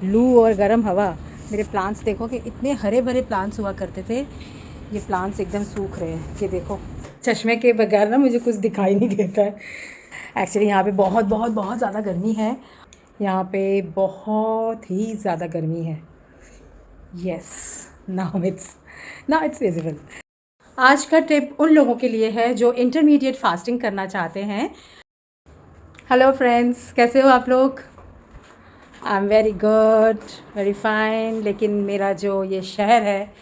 लू और गर्म हवा। मेरे प्लांट्स देखो कि इतने हरे भरे प्लांट्स हुआ करते थे, ये प्लांट्स एकदम सूख रहे हैं। ये देखो, चश्मे के बगैर ना मुझे कुछ दिखाई नहीं देता है। एक्चुअली यहाँ पे बहुत बहुत बहुत ज़्यादा गर्मी है, यहाँ पे बहुत ही ज़्यादा गर्मी है। Yes, now it's visible. आज का टिप उन लोगों के लिए है जो इंटरमीडिएट फास्टिंग करना चाहते हैं। हेलो फ्रेंड्स, कैसे हो आप लोग? I am very good, very fine. लेकिन मेरा जो ये शहर है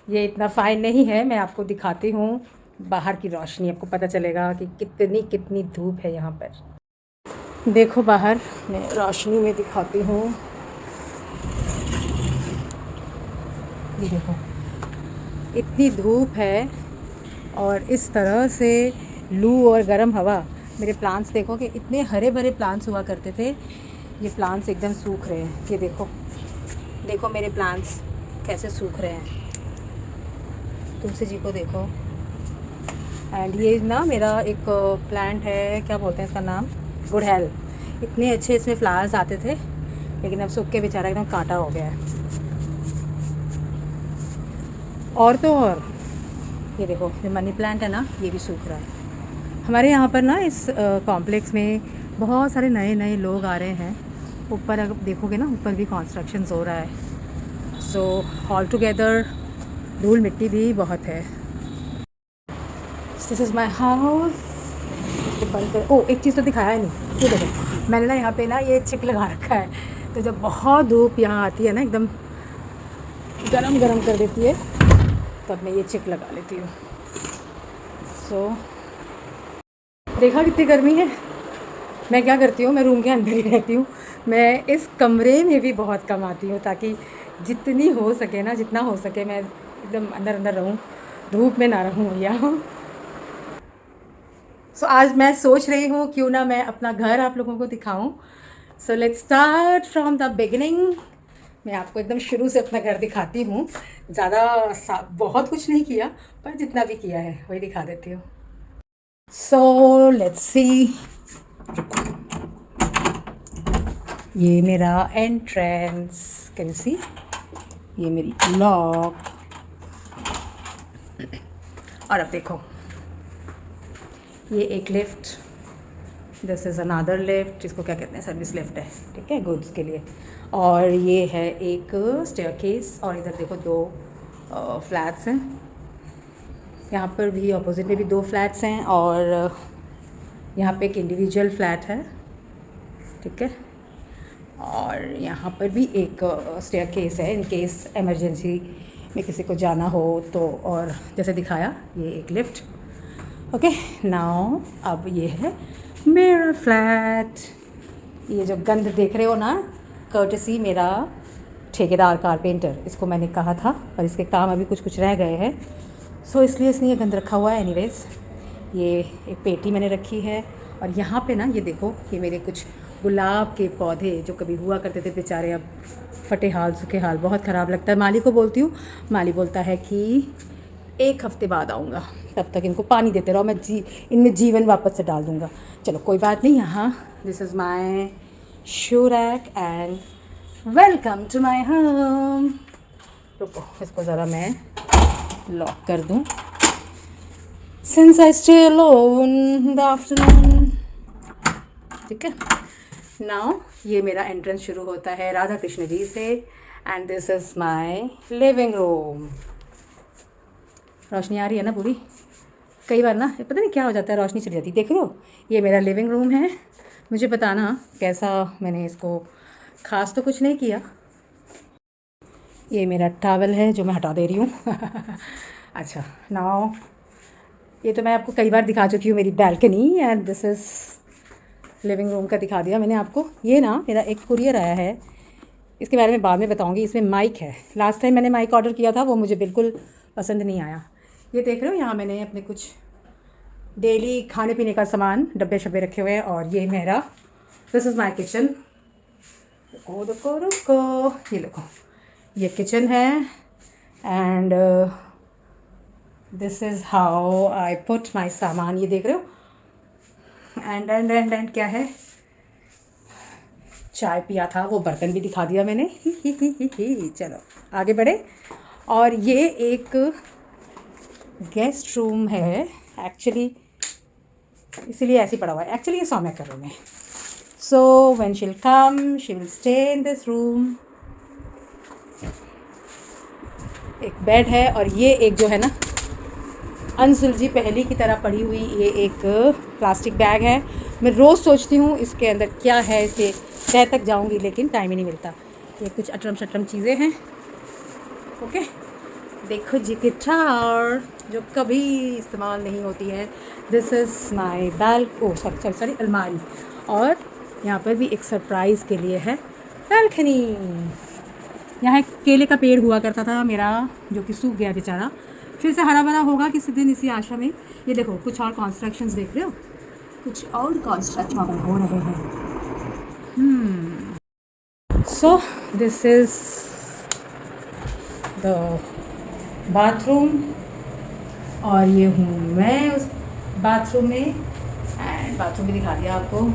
ये इतना फ़ाइन नहीं है। मैं आपको दिखाती हूँ बाहर की रोशनी, आपको पता चलेगा कि कितनी कितनी धूप है यहाँ पर। देखो बाहर, मैं रोशनी में दिखाती हूँ। ये देखो, इतनी धूप है और इस तरह से लू और गर्म हवा। मेरे प्लांट्स देखो कि इतने हरे भरे प्लांट्स हुआ करते थे, ये प्लांट्स एकदम सूख रहे हैं। ये देखो, देखो मेरे प्लांट्स कैसे सूख रहे हैं। तुलसी जी को देखो। एंड ये ना मेरा एक प्लांट है, क्या बोलते हैं इसका नाम, गुड़हल। इतने अच्छे इसमें फ्लावर्स आते थे, लेकिन अब सूख के बेचारा एकदम कांटा हो गया है। और तो और ये देखो, ये मनी प्लांट है ना, ये भी सूख रहा है। हमारे यहाँ पर ना इस कॉम्प्लेक्स में बहुत सारे नए नए लोग आ रहे हैं। ऊपर अगर देखोगे ना, ऊपर भी कंस्ट्रक्शंस हो रहा है। सो ऑल टुगेदर धूल मिट्टी भी बहुत है। This is my house. बंद कर। ओ, एक चीज़ तो दिखाया ही नहीं। ये देखो, मैंने ना यहाँ पे ना ये चिक लगा रखा है, तो जब बहुत धूप यहाँ आती है ना, एकदम गरम गरम कर देती है, तब मैं ये चिक लगा लेती हूँ। सो देखा कितनी गर्मी है। मैं क्या करती हूँ, मैं रूम के अंदर ही रहती हूँ। मैं इस कमरे में भी बहुत कम आती हूँ, ताकि जितनी हो सके ना, जितना हो सके मैं एकदम अंदर अंदर रहूँ, धूप में ना रहूँ भैया। सो आज मैं सोच रही हूँ क्यों ना मैं अपना घर आप लोगों को दिखाऊँ। So let's start from the beginning. मैं आपको एकदम शुरू से अपना घर दिखाती हूँ। बहुत कुछ नहीं किया, पर जितना भी किया है वही दिखा देती हूँ। So let's see. ये मेरा एंट्रेंस, कैन यू सी, ये मेरी लॉक। और अब देखो, ये एक lift, this is another lift, जिसको क्या कहते हैं, सर्विस लिफ्ट है, ठीक है, गुड्स के लिए। और ये है एक स्टेयरकेस। और इधर देखो, दो फ्लैट्स हैं। यहाँ पर भी अपोजिट में भी दो फ्लैट्स हैं, और यहाँ पे एक इंडिविजुअल फ्लैट है, ठीक है। और यहाँ पर भी एक स्टेयरकेस है, इन केस इमरजेंसी में किसी को जाना हो तो। और जैसे दिखाया, ये एक लिफ्ट। ओके, नाउ अब ये है मेरा फ्लैट। ये जो गंद देख रहे हो ना, कर्टसी मेरा ठेकेदार कारपेंटर, इसको मैंने कहा था, पर इसके काम अभी कुछ कुछ रह गए हैं, सो इसलिए इसने ये गंद रखा हुआ है। एनीवेज, ये एक पेटी मैंने रखी है। और यहाँ पे ना ये देखो, ये मेरे कुछ गुलाब के पौधे जो कभी हुआ करते थे बेचारे, अब फटे हाल सूखे हाल, बहुत ख़राब लगता है। माली को बोलती हूँ, माली बोलता है कि एक हफ्ते बाद आऊँगा, तब तक इनको पानी देते रहो, मैं इनमें जीवन वापस से डाल दूँगा। चलो कोई बात नहीं। यहाँ this is my shoe rack and welcome to my home. रुको, इसको ज़रा मैं लॉक कर दूँ, since I stay alone in the afternoon, ठीक है। नाउ ये मेरा एंट्रेंस शुरू होता है राधा कृष्ण जी से, and this is my living room. रोशनी आ रही है ना पूरी? कई बार ना पता नहीं क्या हो जाता है, रोशनी चली जाती है। देख लो, ये मेरा लिविंग रूम है। मुझे बताना कैसा, मैंने इसको ख़ास तो कुछ नहीं किया। ये मेरा टॉवल है जो मैं हटा दे रही हूँ। अच्छा, नाउ ये तो मैं आपको कई बार दिखा चुकी हूँ, मेरी balcony. And this is living room का दिखा दिया मैंने आपको। ये ना मेरा एक कुरियर आया है, इसके बारे में बाद में बताऊँगी। इसमें माइक है, लास्ट टाइम मैंने माइक ऑर्डर किया था, वो मुझे बिल्कुल पसंद नहीं आया। ये देख रहे हो, यहाँ मैंने अपने कुछ डेली खाने पीने का सामान, डब्बे शब्बे रखे हुए हैं। और ये मेरा, दिस इज़ माई किचन। रुको रुको रुको, ये देखो, ये किचन है। And this is how I put my सामान, ये देख रहे हो। एंड क्या है, चाय पिया था, वो बर्तन भी दिखा दिया मैंने। ही। चलो आगे बढ़े। और ये एक गेस्ट रूम है एक्चुअली, इसीलिए ऐसे ही पड़ा हुआ है। एक्चुअली ये सौम्या का रूम है। So when she will come she will stay in this room. एक बेड है और ये एक जो है ना अनसुलझी पहेली की तरह पड़ी हुई ये एक प्लास्टिक बैग है। मैं रोज़ सोचती हूँ इसके अंदर क्या है, इसे तह तक जाऊँगी लेकिन टाइम ही नहीं मिलता। ये कुछ अटरम शटरम चीज़ें हैं। ओके, देखो जी गिटार जो कभी इस्तेमाल नहीं होती है। दिस इज़ माई सॉरी अलमारी। और यहाँ पर भी एक सरप्राइज़ के लिए है बालकनी। यहाँ एक केले का पेड़ हुआ करता था मेरा, जो कि सूख गया बेचारा, फिर से हरा भरा होगा किसी दिन इसी आशा में। ये देखो कुछ और कंस्ट्रक्शंस देख रहे हो, कुछ और कंस्ट्रक्शन हो रहे हैं। So this is the bathroom और ये हूँ मैं उस बाथरूम में। एंड बाथरूम भी दिखा दिया आपको।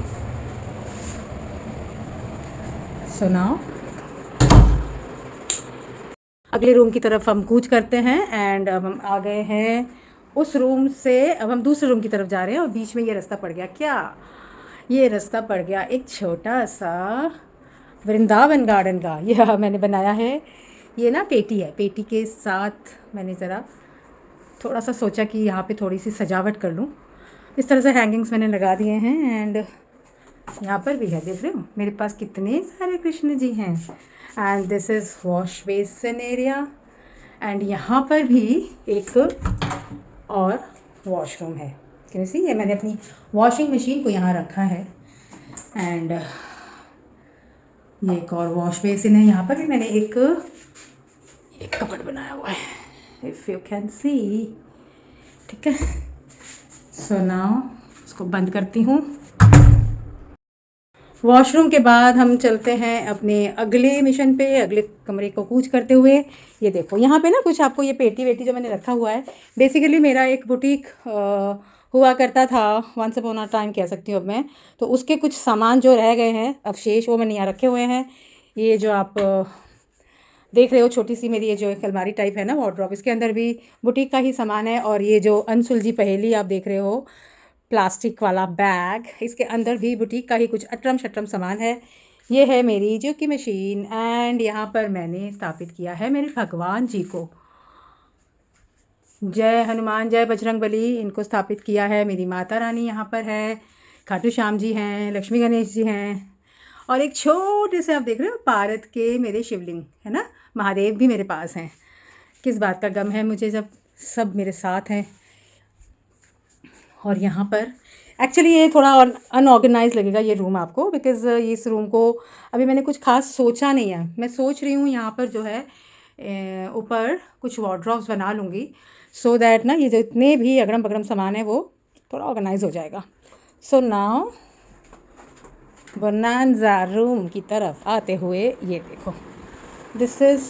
सो नाउ अगले रूम की तरफ हम कूच करते हैं। एंड अब हम आ गए हैं उस रूम से, अब हम दूसरे रूम की तरफ जा रहे हैं। और बीच में ये रास्ता पड़ गया, क्या ये रास्ता पड़ गया एक छोटा सा वृंदावन गार्डन का। यह मैंने बनाया है, ये ना पेटी है, पेटी के साथ मैंने ज़रा थोड़ा सा सोचा कि यहाँ पे थोड़ी सी सजावट कर लूँ। इस तरह से हैंगिंग्स मैंने लगा दिए हैं। एंड यहाँ पर भी है, देख रहे हो मेरे पास कितने सारे कृष्ण जी हैं। And this is wash basin area. And यहाँ पर भी एक और वॉशरूम है। कैन यू सी, ये मैंने अपनी वॉशिंग मशीन को यहाँ रखा है। एंड ये एक और वॉश बेसिन है। यहाँ पर भी मैंने एक कपबोर्ड बनाया हुआ है, इफ़ यू कैन सी। ठीक है, सो नाउ इसको बंद करती हूँ। वॉशरूम के बाद हम चलते हैं अपने अगले मिशन पे, अगले कमरे को कूच करते हुए। ये देखो यहाँ पे ना कुछ आपको ये पेटी वेटी जो मैंने रखा हुआ है, बेसिकली मेरा एक बुटीक हुआ करता था, वंस अपॉन अ टाइम कह सकती हूँ अब मैं। तो उसके कुछ सामान जो रह गए हैं अवशेष, वो मैंने यहाँ रखे हुए हैं। ये जो आप देख रहे हो छोटी सी मेरी ये जो एक अलमारी टाइप है ना वार्डरोब, इसके अंदर भी बुटीक का ही सामान है। और ये जो अनसुलझी पहेली आप देख रहे हो प्लास्टिक वाला बैग, इसके अंदर भी बुटीक का ही कुछ अटरम शटरम सामान है। ये है मेरी जो की मशीन। एंड यहाँ पर मैंने स्थापित किया है मेरे भगवान जी को, जय हनुमान जय बजरंग बली, इनको स्थापित किया है। मेरी माता रानी यहाँ पर है, खाटू श्याम जी हैं, लक्ष्मी गणेश जी हैं। और एक छोटे से आप देख रहे हो पारद के मेरे शिवलिंग है ना, महादेव भी मेरे पास हैं। किस बात का गम है मुझे जब सब मेरे साथ हैं। और यहाँ पर एक्चुअली ये थोड़ा अनऑर्गेनाइज लगेगा ये रूम आपको, बिकॉज़ इस रूम को अभी मैंने कुछ खास सोचा नहीं है। मैं सोच रही हूँ यहाँ पर जो है ऊपर कुछ वार्डरोब्स बना लूँगी, सो दैट ना ये जो इतने भी अगड़म बगड़म सामान है वो थोड़ा ऑर्गेनाइज हो जाएगा। सो नाउ बोनांजा रूम की तरफ आते हुए ये देखो, दिस इज़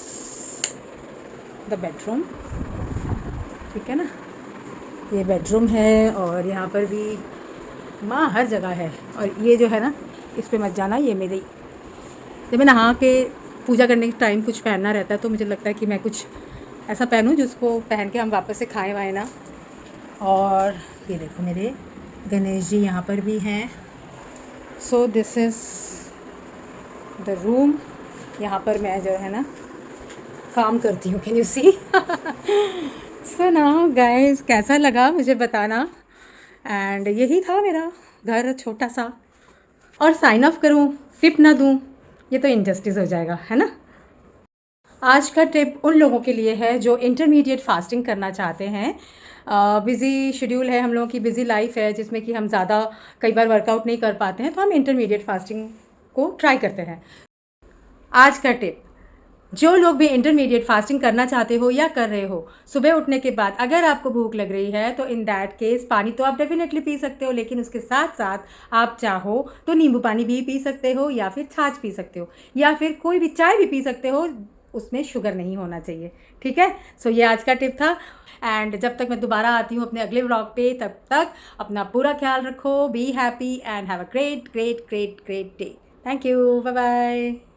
द बेडरूम। ठीक है ना, ये बेडरूम है। और यहाँ पर भी माँ हर जगह है। और ये जो है ना, इस पे मत जाना, ये मेरी जब मैं नहा के पूजा करने के टाइम कुछ पहनना रहता है तो मुझे लगता है कि मैं कुछ ऐसा पहनूं जिसको पहन के हम वापस से खाएं वाएं ना। और ये देखो मेरे गणेश जी यहाँ पर भी हैं। So this is the room. यहाँ पर मैं जो है ना काम करती हूँ, can you see. So now guys, कैसा लगा मुझे बताना। एंड यही था मेरा घर छोटा सा। और साइन ऑफ करूँ, टिप ना दूँ, ये तो इनजस्टिस हो जाएगा है ना। आज का टिप उन लोगों के लिए है जो इंटरमीडिएट फास्टिंग करना चाहते हैं। बिज़ी शेड्यूल है, हम लोगों की बिज़ी लाइफ है जिसमें कि हम ज़्यादा कई बार वर्कआउट नहीं कर पाते हैं, तो हम इंटरमीडिएट फास्टिंग को ट्राई करते हैं। आज का टिप, जो लोग भी इंटरमीडिएट फास्टिंग करना चाहते हो या कर रहे हो, सुबह उठने के बाद अगर आपको भूख लग रही है तो इन दैट केस पानी तो आप डेफिनेटली पी सकते हो, लेकिन उसके साथ साथ आप चाहो तो नींबू पानी भी पी सकते हो, या फिर छाछ पी सकते हो, या फिर कोई भी चाय भी पी सकते हो, उसमें शुगर नहीं होना चाहिए। ठीक है, सो ये आज का टिप था। एंड जब तक मैं दोबारा आती हूँ अपने अगले व्लॉग पे, तब तक अपना पूरा ख्याल रखो, be happy and have a great great great great day. Thank you, bye bye.